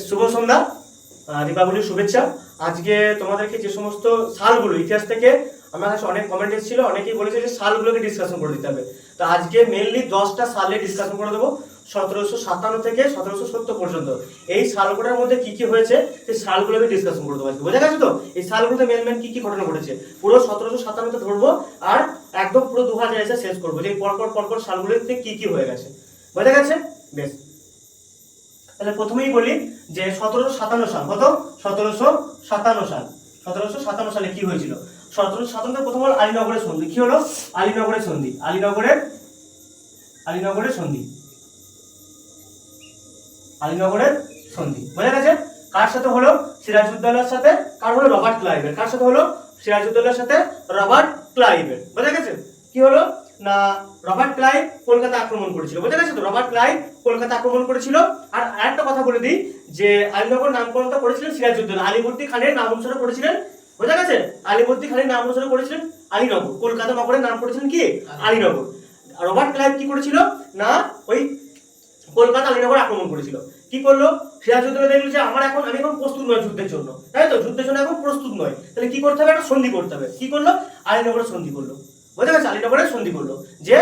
শুভ সন্ধ্যা, দীপাবলির শুভেচ্ছা। আজকে তোমাদেরকে যে সমস্ত সালগুলো ইতিহাস থেকে আমার কাছে অনেক কমেন্ট এসেছিল, অনেকেই বলেছে যে সালগুলোকে ডিসকাশন করে দিতে হবে। তো আজকে মেনলি 10টা সালে ডিসকাশন করে দেবো, 1757 থেকে 1770 পর্যন্ত। এই সালগুলোর মধ্যে কি কি হয়েছে সেই সালগুলোকে ডিসকাশন করে দেবো আজকে। বোঝা গেছে তো? এই সালগুলোতে মেন মেন কি কি ঘটনা ঘটেছে পুরো 1757 ধরবো, আর একদম পুরো 2000 এসে শেষ করবো যে পরপর সালগুলোতে কি কি হয়ে গেছে। বোঝা গেছে? বেশ, তাহলে প্রথমেই বলি যে 1757 সাল। কত? 1757 সাল। 1757 সালে কি হয়েছিল? 1757 প্রথম হলো আলীনগরের সন্ধি। কি হলো? আলীনগরের সন্ধি। আলীনগরের সন্ধি। আলীনগরের সন্ধি। বোঝা গেছে? কার সাথে হলো? সিরাজউদ্দৌলার সাথে। কার হলো? রবার্ট ক্লাইভের। কার সাথে হলো? সিরাজউদ্দৌলার সাথে রবার্ট ক্লাইভের। বোঝা গেছে? কি হলো না, রবার্ট ক্লাইভ কলকাতা আক্রমণ করেছিল। বোঝা গেছে তো? রবার্ট ক্লাইভ কলকাতা আক্রমণ করেছিল। আর আরেকটা কথা বলে দিই যে আলীনগর নামকরণটা করেছিলেন সিরাজউদ্দৌলা। আলীবর্দী খানের নাম অনুসারে করেছিলেন। বোঝা গেছে? আলীবর্দী খানের নাম অনুসারে করেছিলেন আলীনগর। কলকাতা নগরের নাম করেছিলেন কি? আলীনগর। আর রবার্ট ক্লাইভ কি করেছিল না, ওই কলকাতা আলীনগর আক্রমণ করেছিল। কি করলো? সিরাজউদ্দৌলা দেখলো যে আমি এখন প্রস্তুত নয় যুদ্ধের জন্য, তাই তো? যুদ্ধের জন্য এখন প্রস্তুত নয়, তাহলে কি করতে হবে? একটা সন্ধি করতে হবে। কি করলো? আলীনগরের সন্ধি করলো। বোঝা গেছে? আলীনগরের সন্ধি করলো। যে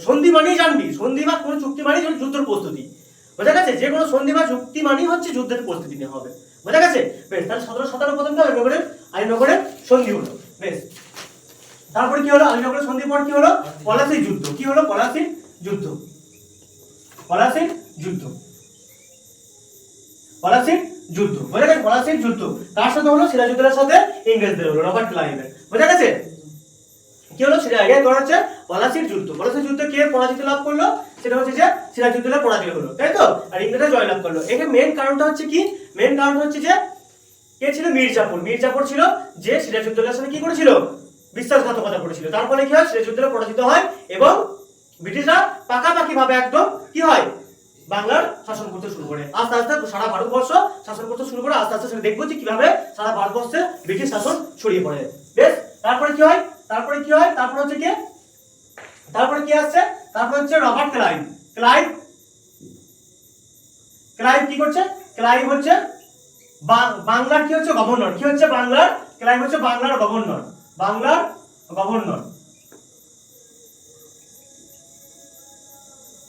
সন্ধি মানেই জানবি, সন্ধি বা কোনো চুক্তি মানেই যুদ্ধের প্রস্তুতি। বোঝা গেছে? যে কোনো সন্ধি বা চুক্তি মানেই হচ্ছে যুদ্ধের প্রস্তুতি নেওয়া হবে। বোঝা গেছে? বেশ, তাহলে 1757 প্রথম কি আলীনগরের সন্ধি হলো। বেশ, তারপরে কি হলো? আলীনগরের সন্ধির পর কি হলো? পলাশীর যুদ্ধ। কি হলো? পলাশীর যুদ্ধ। পলাশীর যুদ্ধ। পলাশীর যুদ্ধ। বোঝা গেছে? পলাশীর যুদ্ধ কার সাথে হলো? সিরাজউদ্দৌলার সাথে ইংরেজদের হলো, রবার্ট ক্লাইভের। বোঝা গেছে? কি হলো? সেটা আগে করা হচ্ছে পলাশীর যুদ্ধ। পলাশীর যুদ্ধে কে পরাজিত লাভ করলো? সেটা হচ্ছে যে সিরাজউদ্দৌলা পরাজিত হলো, তাই তো? আর ইংরেজরা জয়লাভ করলো। এখানে মেন কারণটা হচ্ছে কি? মেন কারণটা হচ্ছে যে কে ছিল? মির্জাফর। মির্জাফর ছিল যে সিরাজউদ্দৌলার সাথে কি করেছিল? বিশ্বাসঘাতকতা করেছিল। তার ফলে কি হয়? সিরাজউদ্দৌলা পরাজিত হয় এবং ব্রিটিশরা পাকাপাকি ভাবে একদম কি হয়? বাংলার শাসন করতে শুরু করে। আস্তে আস্তে সারা ভারতবর্ষ শাসন করতে শুরু করে। আস্তে আস্তে সেটা দেখবো যে কিভাবে সারা ভারতবর্ষে ব্রিটিশ শাসন ছড়িয়ে পড়ে। বেশ, তারপরে কি হয়? তারপরে হচ্ছে কি? তারপরে কি আসছে? তারপরে হচ্ছে রবার্ট ক্লাইভ। ক্লাইভ কি করছে? ক্লাইভ হচ্ছে বাংলার কি হচ্ছে? গভর্নর। কি হচ্ছে? বাংলার ক্লাইভ হচ্ছে বাংলার গভর্নর। বাংলার গভর্নর।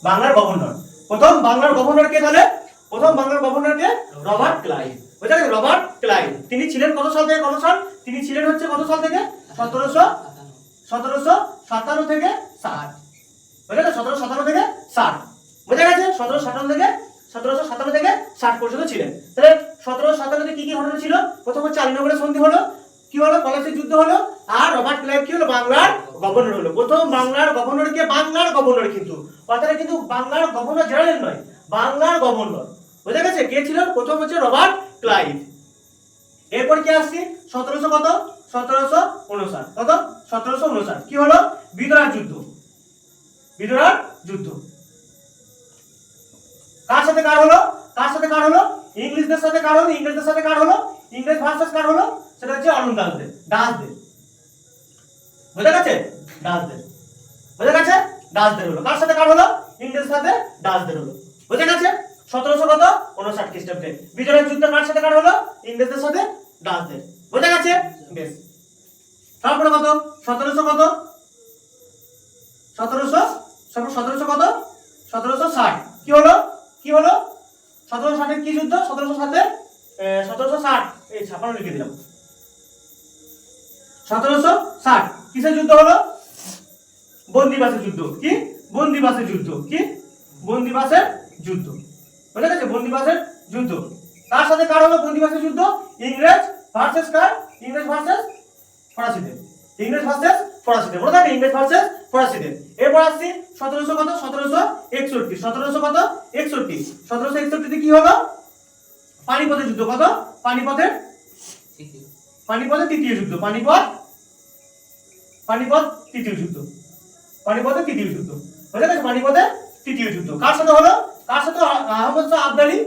বাংলার গভর্নর। প্রথম বাংলার গভর্নর কে তাহলে? প্রথম বাংলার গভর্নর কে? Robert Clive. বুঝা গেছে? Robert Clive. তিনি ছিলেন কত সাল থেকে কত সাল? তিনি ছিলেন হচ্ছে কত সাল থেকে? 1757 থেকে 60। বুঝা গেছে? 1757 থেকে 60। বুঝা গেছে? 1757 থেকে 60 পর্যন্ত ছিলেন। তাহলে 1757 তে কি কি ঘটনা ছিল? প্রথম হচ্ছে আলীনগরের সন্ধি হলো। কি হলো? পলাশীর যুদ্ধ হলো। আর রবার্ট ক্লাইভ কি হলো? বাংলার গভর্নর হলো। প্রথম বাংলার গভর্নর কে? বাংলার গভর্নর, কিন্তু কথাটা কিন্তু বাংলার গভর্নর জেনারেল নয়, বাংলার গভর্নর। বুঝা গেছে? কে ছিল? প্রথম হচ্ছে রবার্ট ক্লাইভ। এরপর কি আসছে? 1700 কত? 1759। কত? 1759। কি হলো? বিদুরার যুদ্ধ। বিদুরার যুদ্ধ কার সাথে কার হলো? কার সাথে কার হলো? ইংরেজদের সাথে কার হলো? ইংরেজদের সাথে কার হলো? ইংরেজ ভার্সেস কার হলো? সেটা হচ্ছে অলন্দাজদের, ডাচদের। বুঝা গেছে? ডাচদের। বুঝা গেছে? ডাচদের হলো। কার সাথে কার হলো? ইংরেজদের সাথে ডাচদের হলো। বুঝা গেছে? 1759 খ্রিস্টাব্দে বিজয়ের যুদ্ধ কার সাথে কার হলো? ইংরেজদের সাথে ডাচদের। বুঝা গেছে? বেশ, তারপরে কত? 1700 কত? 1700 কত? 1760। কি হলো? কি হলো? 1760 কি যুদ্ধ? 1760 এই 56 লিখে দিলাম। 1760 কিসের যুদ্ধ হলো? বন্দিবাসের যুদ্ধ। কি? বন্দিবাসের যুদ্ধ। কি? বন্দিবাসের যুদ্ধ। বুঝা গেছে? বন্দিবাসের যুদ্ধ কার সাথে কার হলো? বন্দিবাসের যুদ্ধ ইংরেজ ভার্সেস কার? ইংরেজ ভার্সেস ফরাসিদের। ইংরেজ ভার্সেস ফরাসিদের। মনে থাকে? ইংরেজ ভার্সেস ফরাসিদের। এরপর আসছি 1700 কত? 1761। 1700 কত? 61। 1761 তে কি হলো? পানিপথের যুদ্ধ। কত? পানিপথের তৃতীয় যুদ্ধ। পানিপথ তৃতীয় যুদ্ধ। পানিপথের তৃতীয় যুদ্ধ। বুঝা গেছে? পানিপথের তৃতীয় যুদ্ধ কার সাথে হলো? কার সাথে? আহমদ শাহ আবদালি।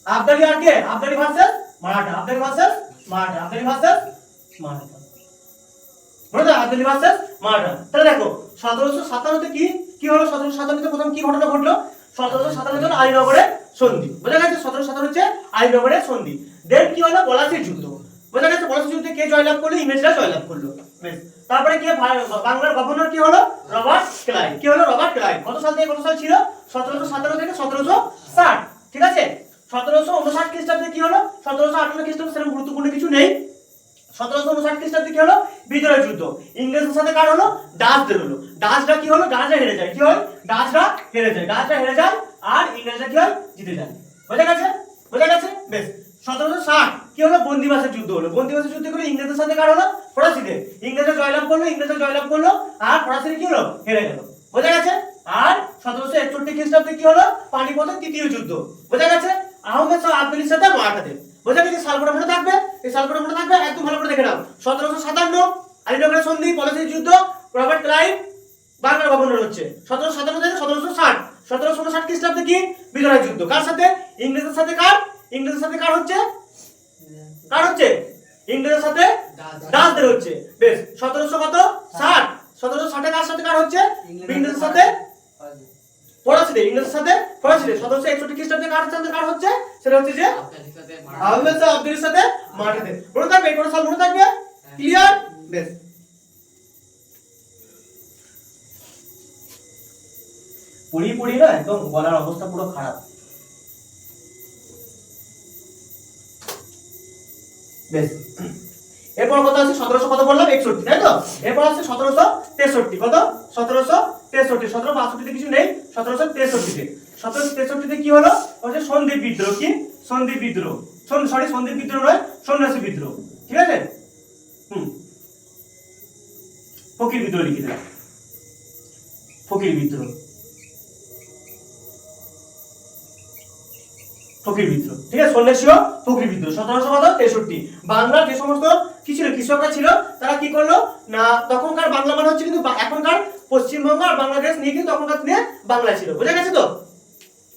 আবদালি আর কে? Abdali versus Maratha. Abdali versus Maratha. Abdali versus Maratha. বুঝা? আবদালি ভার্সেস মারাঠা। তাহলে দেখো 1757 তে কি কি হলো? 1757 তে প্রথম কি ঘটনা ঘটলো? 1757 তে আলীনগরে সন্ধি। বোঝা গেছে? 1717 হচ্ছে আইন ব্যবহারের সন্ধি। দেন কি হলো? পলাশীর যুদ্ধ। বোঝা গেছে? পলাশীর যুদ্ধে কে জয়লাভ করলো? ইংরেজরা জয়লাভ করলো। বেশ, তারপরে কি বাংলার গভর্নর কি হলো? Robert Clive. কি হলো? Robert Clive. কত সাল থেকে কত সাল ছিল? 1717 থেকে 1760। ঠিক আছে? 1759 খ্রিস্টাব্দে কি হলো? 1758 খ্রিস্টাব্দে সেরকম গুরুত্বপূর্ণ কিছু নেই। 1759 খ্রিস্টাব্দে কি হলো? বিজয় যুদ্ধ। ইংরেজদের সাথে কার হলো? ডাচদের হলো। ডাচরা কি হলো? ডাচরা হেরে যায়। কি হয়? ডাচরা হেরে যায়। ডাচরা হেরে যায় আর ইংরেজরা কি হয়? জিতে যায়। বোঝা গেছে? বোঝা গেছে? বেশ, 1760 কি হলো? বন্দিবাসের যুদ্ধ হলো। বন্দিবাসের যুদ্ধ করে ইংরেজদের সাথে কার হলো? ফরাসিদের। ইংরেজরা জয়লাভ করলো, ইংরেজরা জয়লাভ করলো আর ফরাসিরা কি হলো? হেরে গেল। বোঝা গেছে? আর 1761 খ্রিস্টাব্দে কি হলো? পানিপথের তৃতীয় যুদ্ধ। বোঝা গেছে? আহমেদ শাহ আবদুল্লাহর সাথে মারাঠাদের। বোঝা গেছে? সালগুলো মনে থাকবে, এই সালগুলো মনে থাকবে, একদম ভালো করে দেখে নাও। 1757 আলিনগরের সন্ধি, পলাশীর যুদ্ধ, রবার্ট ক্লাইভ বাংলার গভর্নর হচ্ছে। 1757 থেকে 1760। 1759 খ্রিস্টাব্দে কি? বিজয় যুদ্ধ। কার সাথে? ইংরেজের সাথে। কার? ইংরেজের সাথে কার হচ্ছে? কার হচ্ছে? ইংরেজের সাথে ডাচদের হচ্ছে। বেশ, 1760 1760 কার সাথে কার হচ্ছে? ইংরেজের সাথে ফরাসিদের। ইংরেজের সাথে ফরাসিদের। 1761 খ্রিস্টাব্দে কার সাথে কার হচ্ছে? সেটা হচ্ছে যে আহমেদ শাহ আবদুল্লাহর সাথে মারাঠাদের। মনে থাকবে? কোন সাল মনে থাকবে? ক্লিয়ার? বেশ, পড়ি না একদম গলার অবস্থা পুরো খারাপ। বেশ, এরপর কত আছে? 1700 কত বললাম? 61, তাই তো? এরপর আছে 1763। কত? 1763। 1762 তে কিছু নেই, 1763 তে। 1763 তে কি হলো? হচ্ছে সন্দ্বীপ বিদ্রোহ। কি? সন্দ্বীপ বিদ্রোহ। সন্দ্বীপ বিদ্রোহ নয়, সন্ন্যাসী বিদ্রোহ। ঠিক আছে? ফকির বিদ্রোহ লিখে দিলাম। ফকির বিদ্রোহ। ফকির বিদ্রোহ। ঠিক আছে? সন্ন্যাসীয় ফকির বিদ্রোহ 1763। বাংলার যে সমস্ত কি ছিল? কৃষকরা ছিল, তারা কি করলো না, তখনকার বাংলা মানে হচ্ছে কিন্তু এখনকার পশ্চিমবঙ্গ আর বাংলাদেশ নিয়ে কিন্তু তখনকার দিনে বাংলা ছিল। বুঝা গেছে তো?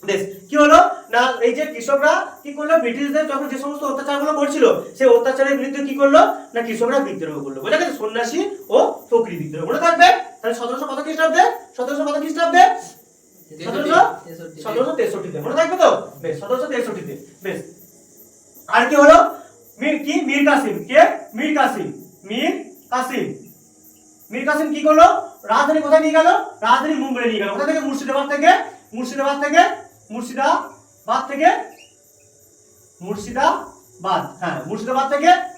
বেশ, কি হলো না, এই যে কৃষকরা কি করলো? ব্রিটিশদের যখন যে সমস্ত অত্যাচারগুলো করছিল, সেই অত্যাচারের বিরুদ্ধে কি করলো না, কৃষকরা বিদ্রোহ করলো। বুঝা গেছে? সন্ন্যাসী ও ফকির বিদ্রোহ। মনে থাকবে? তাহলে 1700 কত খ্রিস্টাব্দে? 1700 কত খ্রিস্টাব্দে? 1763 তে। মনে থাকবে তো? বেশ, 1763 তে। বেশ, আর কি হলো? মীর কাসিম। কে? মীর কাসিম। মীর কাসিম কি করলো? রাজধানী কোথায় নিয়ে গেল? রাজধানী মুঙ্গেরে নিয়ে গেল। কোথা থেকে? মুর্শিদাবাদ থেকে। মুর্শিদাবাদ থেকে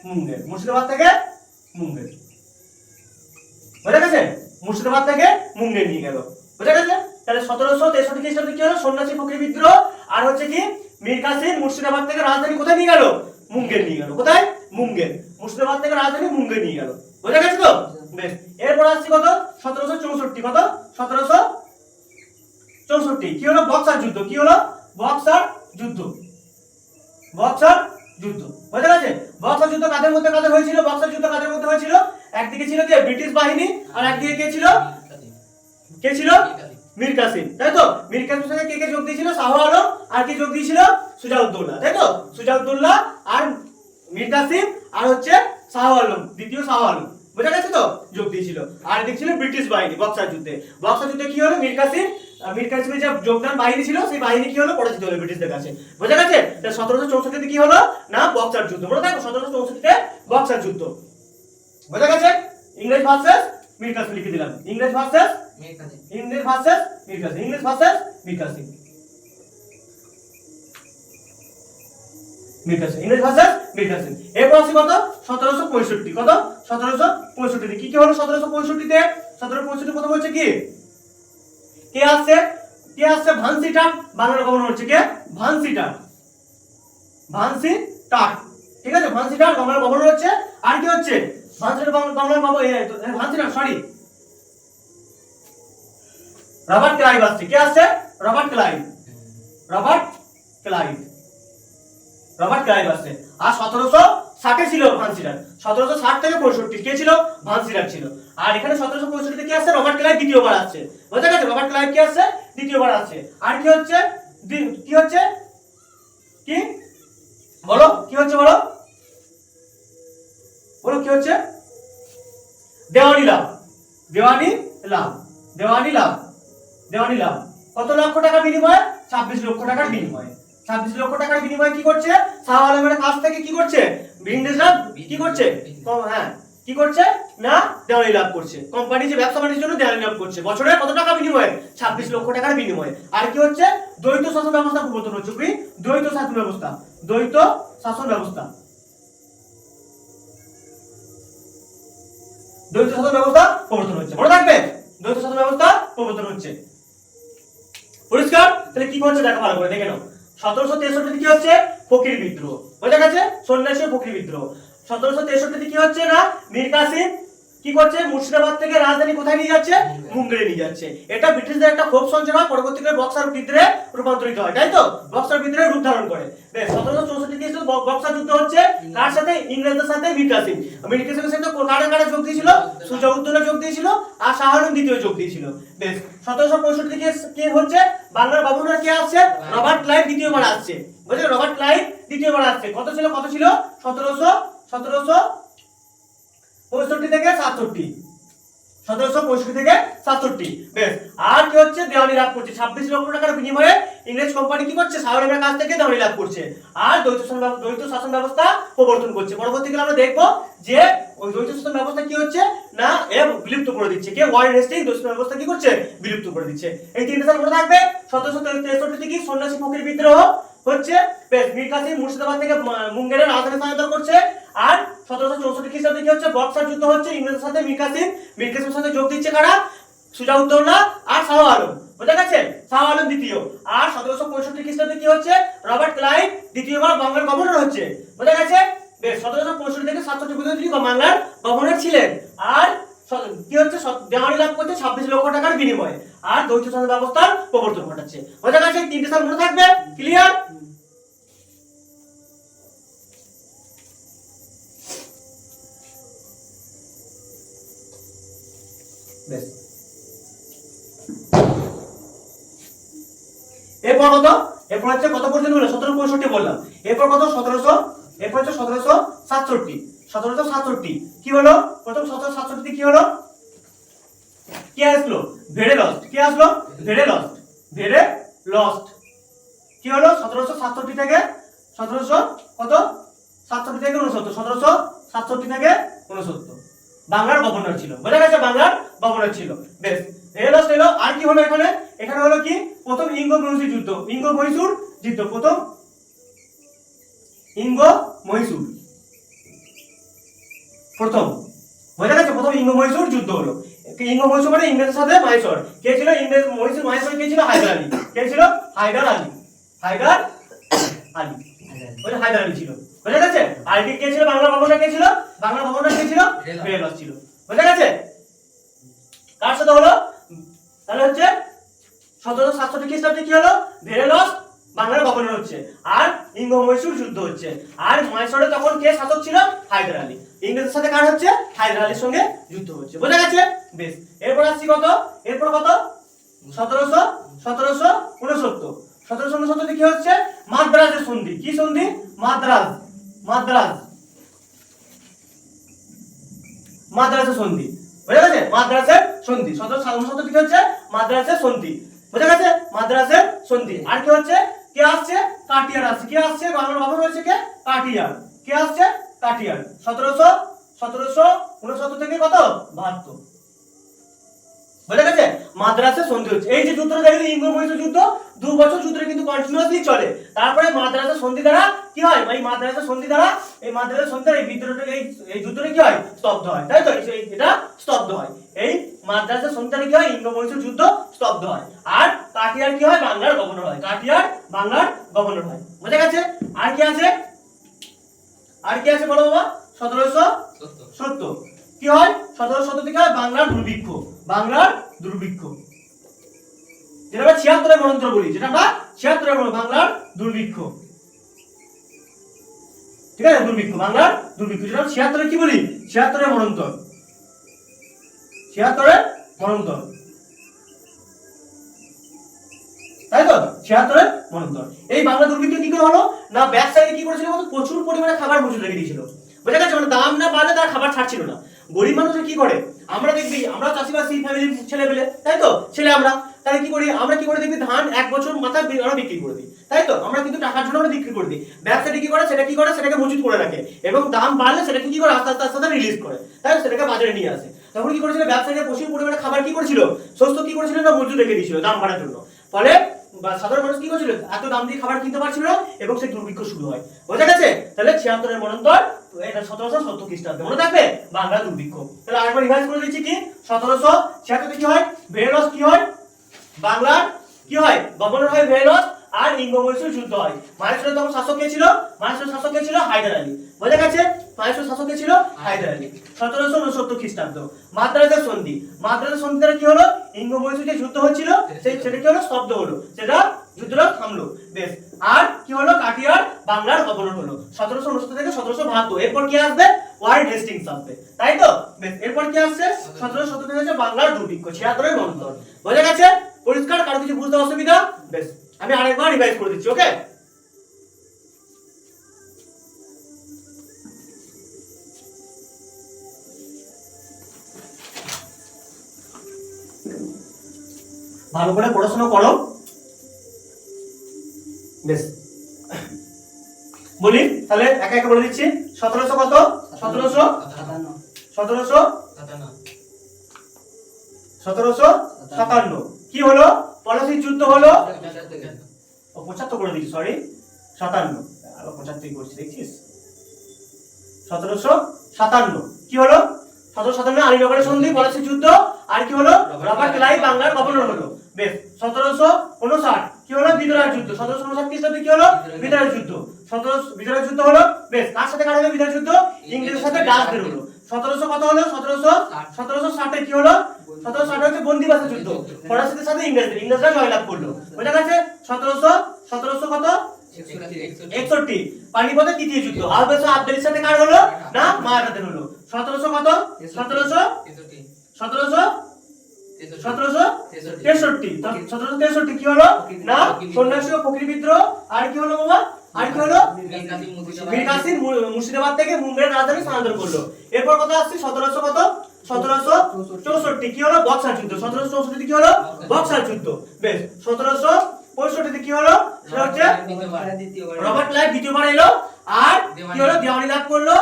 মুঙ্গের। বুঝা গেছে? মুর্শিদাবাদ থেকে মুঙ্গের নিয়ে গেল। বুঝা গেছে? তাহলে 1763 খ্রিস্টাব্দে কি হলো? সন্ন্যাসী ফকির বিদ্রোহ। আর হচ্ছে কি? মীর কাসিম মুর্শিদাবাদ থেকে রাজধানী কোথায় নিয়ে গেল? মুঙ্গের নিয়ে গেল। কোথায়? মুঙ্গের। মুর্শিদাবাদ থেকে রাজধানী মুঙ্গের নিয়ে গেল। বুঝা গেছে তো? বেশ, এরপর আসছে কত? 1764। কত? 1764 কি হলো? বক্সার যুদ্ধ। কি হলো? বক্সার যুদ্ধ। বুঝা গেছে? বক্সার যুদ্ধ কাদের মধ্যে হয়েছিল? বক্সার যুদ্ধ কাদের মধ্যে হয়েছিল? একদিকে ছিল কে? ব্রিটিশ বাহিনী, আর একদিকে কে ছিল? মীর কাসিম, তাই তো? মীর কাসিমের সাথে কে কে যোগ দিয়েছিল? শাহ আলম। আর কি যোগ দিয়েছিল? সুজাউদ্দৌলা, তাই তো? সুজাউদ্দৌলা আর মীর কাসিম আর হচ্ছে শাহ আলম, দ্বিতীয় শাহ আলম। বুঝা গেছে তো? যোগ দিয়েছিল। আর এদিকে ছিল ব্রিটিশ বাহিনী বক্সার যুদ্ধে। বক্সার যুদ্ধে কি হলো? মীর কাসিমের যে যোগদান বাহিনী ছিল, সেই বাহিনী কি হলো? পরাজিত হলো ব্রিটিশদের কাছে। বুঝা গেছে? 1764 তে কি হলো না, বক্সার যুদ্ধ। মনে থাকো 1764 তে বক্সার যুদ্ধ। বুঝা গেছে? ইংরেজ ভার্সেস মীর কাসিম লিখে দিলাম। ইংরেজ ভার্সেস মীর কাসিম। এরপর আছে কত? 1765। কত? 1765 কি কি হলো? 1765 তে 1765 প্রথম হচ্ছে কি? কে আসছে? ভানসিটাক বাংলার গভর্নর হচ্ছে। কে? ভানসিটাক। ঠিক আছে? ভানসিটাক বাংলার গভর্নর হচ্ছে। আর কি হচ্ছে? ভানসিটাক রবার্ট ক্লাইভ আসছে। কে আসছে? রবার্ট ক্লাইভ আসছে। আর 1760 ছিল ভানসিটাক। 1760 থেকে 65 কে ছিল? ভানসিটাক ছিল। আর এখানে 1765 তে কি আসছে? রবার্ট ক্লাইভ দ্বিতীয়বার আসছে। বুঝা গেছে? রবার্ট ক্লাইভ কি আসছে? দ্বিতীয়বার আসছে। আর কি হচ্ছে? কি বলো? কি হচ্ছে? বলো কি হচ্ছে? দেওয়ানি লাভ। কত লক্ষ টাকা বিনিময়ে? 26 লক্ষ টাকার বিনিময়ে। 26 লক্ষ টাকার বিনিময়ে কি করছে শাহ আলমের কাছ থেকে কি করছে ইংরেজরা কি করছে হ্যাঁ কি করছে না দেওয়ানি লাভ করছে কোম্পানি যে ব্যবসা বাণিজ্যের জন্য দেওয়ানি লাভ করছে বছরে কত টাকা বিনিময়ে 26 লক্ষ টাকার বিনিময়ে আর কি হচ্ছে দ্বৈত শাসন ব্যবস্থা প্রবর্তন হচ্ছে কি দ্বৈত শাসন ব্যবস্থা দ্বৈত শাসন ব্যবস্থা দ্বৈত শাসন ব্যবস্থা প্রবর্তন হচ্ছে মনে রাখবে দ্বৈত শাসন ব্যবস্থা প্রবর্তন হচ্ছে পরিষ্কার তাহলে কি হচ্ছে দেখো ভালো করে দেখে নাও 1763 কি হচ্ছে ফকির বিদ্রোহ বোঝা গেছে সন্ন্যাসী ফকির বিদ্রোহ 1763 কি হচ্ছে না মীর কাসিম কি করছে মুর্শিদাবাদ থেকে রাজধানী কোথায় নিয়ে যাচ্ছে মুঙ্গেরে নিয়ে যাচ্ছে এটা ব্রিটিশদের একটা ক্ষোভ সঞ্চার হয় পরবর্তীকালে বক্সার বিদ্রোহে রূপান্তরিত হয় তাই তো বক্সার বিদ্রোহে রূপ ধারণ করে বেশ 1764 কি বক্সার যুদ্ধ হচ্ছে কার সাথে ইংরেজদের সাথে মীর কাসিমের সাথে কারা কারা যোগ দিয়েছিল সুজাউদ্দৌলা যোগ দিয়েছিল আর শাহ আলম দ্বিতীয় যোগ দিয়েছিল বেশ 1765 কি হচ্ছে বাংলার গভর্নর কে আসছে রবার্ট ক্লাইভ দ্বিতীয়বার আসছে বুঝলে রবার্ট ক্লাইভ দ্বিতীয়বার আসছে কত ছিল 1765 থেকে 67 1765 থেকে 67 বেশ আর কি হচ্ছে দেওয়ানি লাভ করছে 26 লক্ষ টাকার বিনিময়ে ইংরেজ কোম্পানি কি করছে শাহ আলমের কাছ থেকে দেওয়ানি লাভ করছে আর দ্বৈত শাসন ব্যবস্থা প্রবর্তন করছে পরবর্তীকালে আমরা দেখব যে ওই দ্বৈত শাসন ব্যবস্থা কি হচ্ছে না বিলুপ্ত করে দিচ্ছে কে ওয়ারেন হেস্টিংস দ্বৈত ব্যবস্থা কি করছে বিলুপ্ত করে দিচ্ছে এই তিনটা সাল মনে থাকবে 1763 থেকে সন্ন্যাসী ফকির বিদ্রোহ হচ্ছে বেশ মীর কাসিম মুর্শিদাবাদ থেকে মুঙ্গেরের রাজধানী স্থানান্তর করছে আর 1764 খ্রিস্টাব্দে কি হচ্ছে বক্সার যুদ্ধ হচ্ছে ইংরেজদের সাথে মীর কাসিমের সাথে যোগ দিচ্ছে কারা সুজাউদ্দৌলা আর শাহ আলম বুঝা গেছে শাহ আলম দ্বিতীয় আর 1765 খ্রিস্টাব্দে কি হচ্ছে রবার্ট ক্লাইভ দ্বিতীয়বার বাংলার গভর্নর হচ্ছে বুঝা গেছে বেশ 1765 থেকে 67 পর্যন্ত তিনি বাংলার গভর্নর ছিলেন আর কি হচ্ছে দেওয়ানি লাভ করছে 26 লক্ষ টাকার বিনিময়ে আর দ্বৈত শাসন ব্যবস্থার প্রবর্তন ঘটাচ্ছে বুঝা গেছে তিনটে সাল মনে থাকবে ক্লিয়ার বেশ এরপর কত এরপর হচ্ছে কত পর্যন্ত হলো 1765 বললাম এরপর কত 1700 এরপর হচ্ছে 1767 কি হলো প্রথম 1767 কি হলো কি আসলো ভেড়ে লস্ট কি হলো 1767 থেকে 1700 কত 67 থেকে 69 1767 থেকে 69 বাংলার গভর্নর ছিল বুঝা গেছে বাংলার গভর্নর ছিল বেশ লস্ট এলো আর কি হলো এখানে হলো কি প্রথম ইঙ্গ-মহীশূর যুদ্ধ প্রথম ইঙ্গ-মহীশূর বুঝা গেছে প্রথম ইঙ্গ-মহীশূর যুদ্ধ হলো ইঙ্গ-মহীশূর মানে ইংরেজের সাথে মাইসর কে ছিল ইংরেজ মাইসর কে ছিল হায়দার আলী ছিল বুঝা গেছে আর কে ছিল বাংলা গভর্নর কে ছিল ভেড়ে লস্ট ছিল বুঝা গেছে কার সাথে হলো তাহলে হচ্ছে 1767 খ্রিস্টাব্দে কি হলো ভেড়ে লস্ট বাংলার গভর্নর হচ্ছে আর ইঙ্গ-মহীশূর যুদ্ধ হচ্ছে আর মাইসরে তখন কে শাসক ছিল হায়দার আলী ইংরেজের সাথে কার হচ্ছে হায়দার আলীর সঙ্গে যুদ্ধ হচ্ছে বুঝা গেছে বেশ এরপর আসছি কত 1769 কি হচ্ছে মাদ্রাজের সন্ধি কি সন্ধি মাদ্রাজের সন্ধি বুঝা গেছে মাদ্রাজের সন্ধি 1769 কি হচ্ছে মাদ্রাজের সন্ধি বুঝা গেছে মাদ্রাজের সন্ধি আর কি হচ্ছে কে আসছে কাটিয়ার আসছে কে আসছে বাংলার গভর্নর হচ্ছে কে আসছে কাটিয়ার 1769 থেকে কত 72 বুঝা গেছে মাদ্রাজের সন্ধি হচ্ছে এই যে যুদ্ধটা দেখেন ইঙ্গ-মহীশূর যুদ্ধ 2 বছর যুদ্ধটা কিন্তু কন্টিনিউয়াসলি চলে তারপরে মাদ্রাজের সন্ধি দ্বারা কি হয় এই মাদ্রাজের সন্ধি দ্বারা এই বিদ্রোহটা এই যুদ্ধটা কি হয় স্তব্ধ হয় তাই তো এটা স্তব্ধ হয় এই মাদ্রাজের সন্ধি দ্বারা কি হয় ইঙ্গ-মহীশূর যুদ্ধ স্তব্ধ হয় আর কাটিয়ার কি হয় বাংলার গভর্নর হয় বুঝা গেছে আর কি আছে বলো বাবা 1770 কি হয় 1770 থেকে হয় বাংলার দুর্ভিক্ষ যেটা আমরা 76 মন্বন্তর বলি বাংলার দুর্ভিক্ষ ঠিক আছে বাংলার দুর্ভিক্ষ যেটা 76 কি বলি 76 মন্বন্তর তাই তো 76 মন্বন্তর এই বাংলা দুর্ভিক্ষ কি করে হলো না ব্যবসায়ী কি করেছিল প্রচুর পরিমাণে খাবার মজুদ রেখে দিয়েছিল বুঝা গেছে মানে দাম না বাড়লে তার খাবার ছাড়ছিল না গরিব মানুষ কি করে আমরা দেখবি আমরা চাষিবাসী ফ্যামিলির ছেলে পেলে তাই তো ছেলে আমরা তাহলে কি করি আমরা, কি করে দেখবি ধান 1 বছর মাথায় আমরা বিক্রি করে দিই, তাই তো? আমরা কিন্তু টাকার জন্য আমরা বিক্রি করে দিই। ব্যবসাটা কি করে, সেটাকে মজুত করে রাখে এবং দাম বাড়লে সেটাকে কি করে আস্তে আস্তে রিলিজ করে, তাই সেটাকে বাজারে নিয়ে আসে। তখন কি করেছিল ব্যবসায়ীরা প্রচুর পরিমাণে খাবার কি করেছিল, শস্য কি করেছিল না মজুত রেখে দিয়েছিল দাম বাড়ার জন্য। ফলে সাধারণ মানুষ কি করেছিল, এত দাম দিয়ে খাবার কিনতে পারছিল না এবং সেই দুর্ভিক্ষ শুরু হয়। বোঝা গেছে? তাহলে 76 মন্বন্তর এটা 1770 খ্রিস্টাব্দে মনে থাকবে বাংলা দুর্ভিক্ষ। তাহলে আরেকবার রিভাইজ করে দিচ্ছি কি 1776 কি হয়, ভেলস কি হয়, বাংলার কি হয় গভর্নর হয় ভেলস, আর ইঙ্গ-মহীশূর যুদ্ধ হয়। মাহেশ্বরের তখন শাসক কে ছিল, মাহেশ্বরের শাসক কে ছিল হায়দার আলী। বোঝা গেছে? মাহেশ্বরের শাসক কে ছিল হায়দার আলী। 1769 খ্রিস্টাব্দ মাদ্রাজের সন্ধি। মাদ্রাজের সন্ধি দ্বারা কি হলো, ইঙ্গ-মহীশূর যে যুদ্ধ হচ্ছিল সেটা কি হলো, স্তব্ধ হলো, সেটা যুদ্ধটা থামলো। বেশ, আর কি হলো, কাটিয়ার বাংলার গভর্নর হলো 1769 থেকে 1772। এরপর কি আসবে, ওয়ারেন হেস্টিংস আসবে, তাই তো? বেশ, এরপর কি আসছে 1770 থেকে হচ্ছে বাংলার দুর্ভিক্ষ, 76 মন্বন্তর। বোঝা গেছে? পরিষ্কার? কারো কিছু বুঝতে অসুবিধা? বেশ, আমি আরেকবার রিভাইজ করে দিচ্ছি। ওকে, ভালো করে পড়াশোনা করো। বেশ, বলি তাহলে একা একা বলে দিচ্ছি। 1700 কত, 1757 কি হলো, পলাশীর যুদ্ধ হলো। 75 করে দিচ্ছি, সরি 57, আবার 75 করছি দেখছিস। 1757 কি হলো, 1757 আলীনগরের সন্ধি, পলাশীর যুদ্ধ, আর কি হলো, রবার্ট ক্লাইভ বাংলার গভর্নর হলো। বেশ, 1759 কি হলো, বিদুরার যুদ্ধ। 1759 খ্রিস্টাব্দে কি হলো, বিদুরার যুদ্ধ। বিদুরার যুদ্ধ হলো। বেশ, কার সাথে কার হলো বিদুরার যুদ্ধ, ইংরেজের সাথে ডাচদের হলো। 1700 কত হলো, 1760 কি হলো, 1760 হচ্ছে বন্দিবাসের যুদ্ধ, ফরাসিদের সাথে ইংরেজরা জয়লাভ করলো। বোঝা গেছে? 1700 কত, 61 পানিপথের তৃতীয় যুদ্ধ, আলবেস আবদালির সাথে কার হলো না, মারাঠাদের হলো। 1700 কত, 1763 কি হলো না, সন্ন্যাসী ও ফকির বিদ্রোহ, আর কি হলো বাবা, আর কি হলো, মীর কাসিম মুর্শিদাবাদ থেকে মুঙ্গেরের রাজধানী স্থানান্তর করলো। এরপর কত আসছে 1700 কত, 1764 কি হলো, বক্সার যুদ্ধ। 1764 কি হলো, বক্সার যুদ্ধ। বেশ, 1765 কি হলো, সেটা হচ্ছে রবার্ট ক্লাইভ দ্বিতীয়বার এলো, আর কি হলো, দেওয়ানি লাভ করলো,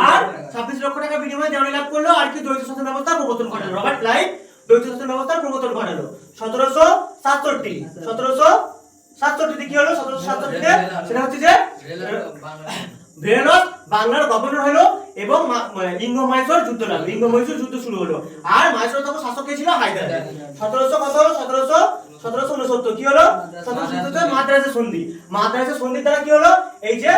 আর 26 লক্ষ টাকা বিনিময়ে দেওয়ানি লাভ করলো, আর কি দ্বৈত শাসন ব্যবস্থা প্রবর্তন ঘটালো। রবার্ট ক্লাইভ দ্বৈত শাসন ব্যবস্থার প্রবর্তন ঘটালো। 1767 কি হলো, 1767 সেটা হচ্ছে যে ভেলস বাংলার গভর্নর হলো এবং ইঙ্গ-মহীশূর যুদ্ধ লাগলো, ইঙ্গ-মহীশূর যুদ্ধ শুরু হলো। আর মাহেশ্বর তখন শাসক কে ছিল, হায়দার আলী। 1700 কত হলো, 1769 কি হলো, 1769 মাদ্রাজের সন্ধি। মাদ্রাজের সন্ধির দ্বারা কি হলো, এই যে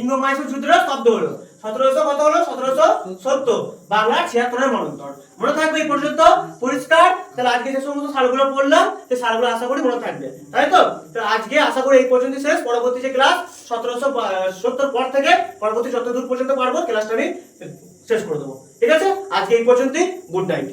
ইঙ্গ-মহীশূর যুদ্ধটা স্তব্ধ হলো। 1700 কত হলো, 1770 বাংলার 76 মন্বন্তর। মনে থাকবে এই পর্যন্ত? পরিষ্কার? তাহলে আজকে যে সমস্ত সালগুলো পড়লাম সেই সালগুলো আশা করি মনে থাকবে, তাই তো? তাহলে আজকে আশা করি এই পর্যন্ত শেষ। পরবর্তী যে ক্লাস 1770 পর থেকে পরবর্তী যতদূর পর্যন্ত পারবো ক্লাসটা আমি শেষ করে দেবো। ঠিক আছে? আজকে এই পর্যন্তই। Good night.